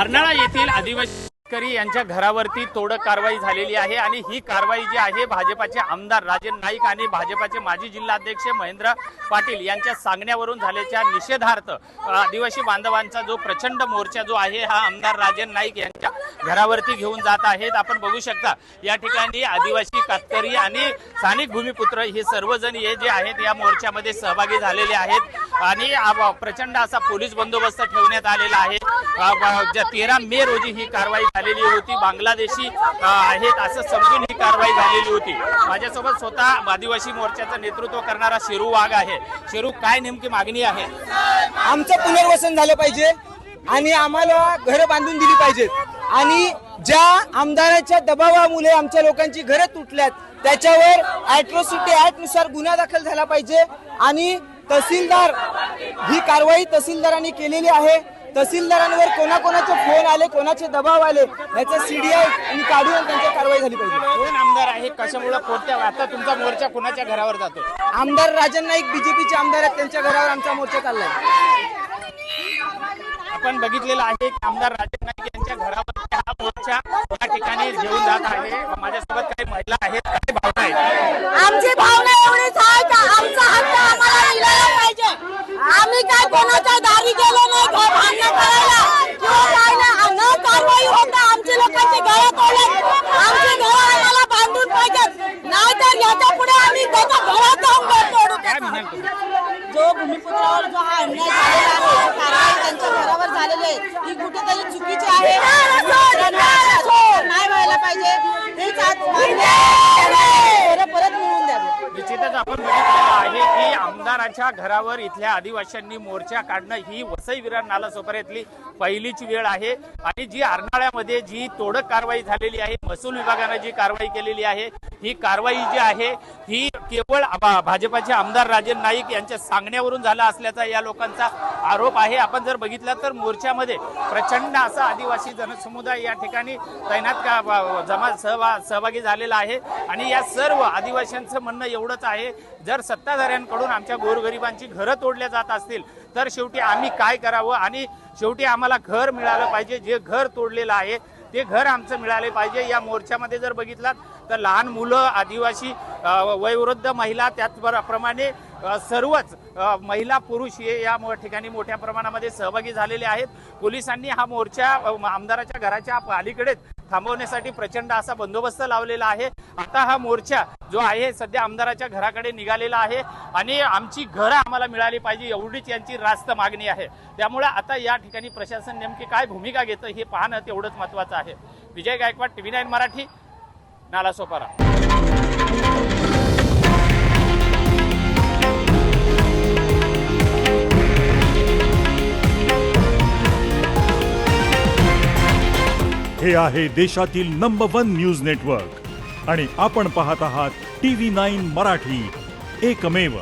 अर्नाळा येथील आदिवासी शेतकरी यांच्या घरावरती तोडक कारवाई झालेली आहे आणि ही कारवाई जी आहे भाजपाचे आमदार राजन नाईक आणि भाजपाचे माजी जिल्हाध्यक्ष महेंद्र पाटील यांच्या सांगण्यावरून झाल्याच्या निषेधार्थ आदिवासी बांधवांचा जो प्रचंड मोर्चा जो आहे हा आमदार राजन नाईक यांच्या घरावरती घेऊन जात आहेत। आपण बघू शकता या ठिकाणी आदिवासी कातकरी आणि स्थानिक भूमिपुत्र हे सर्वजण हे जे आहेत या मोर्चामध्ये सहभागी झालेले आहेत आणि प्रचंड असा पोलीस बंदोबस्त ठेवण्यात आलेला आहे। 13 मे रोजी ही कारवाई झालेली होती। बांगलादेशी आहेत असं समजून ही कारवाई झालेली होती। माझ्यासोबत स्वतः आदिवासी मोर्चाचं नेतृत्व करणारा शिरू वाघ आहे। शिरू, काय नेमकी मागणी आहे? आमचं पुनर्वसन झालं पाहिजे आणि आम्हाला घरं बांधून दिली पाहिजेत आणि ज्या आमदाराच्या दबावामुळे आमच्या लोकांची घरं तुटल्यात त्याच्यावर ॲट्रॉसिटी ॲक्ट नुसार गुन्हा दाखल झाला पाहिजे आणि तहसीलदार ही कारवाई तहसीलदारांनी केलेली आहे। तहसीलदारांवर कोणाकोणाचे फोन आले, कोणाचे दबाव आले याचा सीडीआय काढून त्यांची कारवाई झाली पाहिजे। कोण आमदार आहे, कशामुळे, कोणत्या, आता तुमचा मोर्चा कोणाच्या घरावर जातो? आमदार राजन नाईक बीजेपीचे आमदार आहेत, त्यांच्या घरावर आमचा मोर्चा चाललाय। आपण बघितलेलं आहे की आमदार राजन नाईक यांच्या घरावर हा मोर्चा या ठिकाणी घेऊन जात आहे। माझ्यासोबत काही महिला आहेत, काय भावना आहे? आमची भावना एवढीच आहे का आमचा हक्क आम्हाला मिळाला पाहिजे। आम्ही काय कोणाच्या दारी गेलो नाही घर बांधणं करायला किंवा काय नाही, न कारवाई होता आमच्या लोकांची घरं तोडले। आमची घरं आम्हाला बांधून पाहिजेत, नाहीतर याच्या पुढे आम्ही त्याच्या घरात जाऊन घर तोडू। काय म्हणाल तुम्ही? जो भूमिपुत्रावर जो हा अन्याय झालेला आहे, कारवाई त्यांच्या घरावर झालेली आहे, ही कुठेतरी चुकीची आहे, नाही व्हायला पाहिजे। हेच आज परत मिळवून द्यावे। निश्चितच आपण बघितलेलं आहे की आमदाराच्या घरावर इथल्या आदिवासींनी मोर्चा काढणं ही वसई विरार नालासोपाऱ्यातली पहिलीच वेळ आहे आणि जी अर्नाळ्यामध्ये जी तोडक कारवाई झालेली आहे, महसूल विभागाने जी कारवाई केलेली आहे, ही कारवाई जी आहे ही केवळ भाजपाचे आमदार राजन नाईक यांच्या सांगण्यावरून झाला असल्याचा या लोकांचा आरोप आहे। आपण जर बघितलं तर मोर्चामध्ये प्रचंड असा आदिवासी जनसमुदाय या ठिकाणी तैनात सहभागी झालेला आहे आणि या सर्व आदिवासींचं म्हणणं एवढंच आहे, जर सत्ताधाऱ्यांकडून आमच्या गोरगरिबांची घरं तोडल्या जात असतील तर शेवटी आम्ही काय करावं आणि शेवटी आम्हाला घर मिळालं पाहिजे। जे घर तोडलेलं आहे ते घर आमचं मिळाले पाहिजे। या मोर्चामध्ये जर बघितलात तर लहान मुलं, आदिवासी, वयोवृद्ध महिला, त्याचप्रमाणे सर्वच महिला पुरुष हे या ठिकाणी मोठ्या प्रमाणामध्ये सहभागी झालेले आहेत। पोलिसांनी हा मोर्चा आमदाराच्या घराच्या अलीकडेच थांबवण्यासाठी प्रचंड असा बंदोबस्त लावलेला आहे। आता हा मोर्चा जो आहे सध्या आमदाराच्या घराकडे निघालेला आहे आणि आमची घरं आम्हाला मिळाली पाहिजे एवढीच यांची रास्त मागणी आहे। त्यामुळे आता या ठिकाणी प्रशासन नेमकी काय भूमिका घेतं हे पाहणं तेवढंच महत्त्वाचं आहे। विजय गायकवाड, TV9 मराठी, नालासोपारा। हे आहे देशातील नंबर 1 न्यूज नेटवर्क आणि आपण पाहत आहात TV9 मराठी, एकमेव।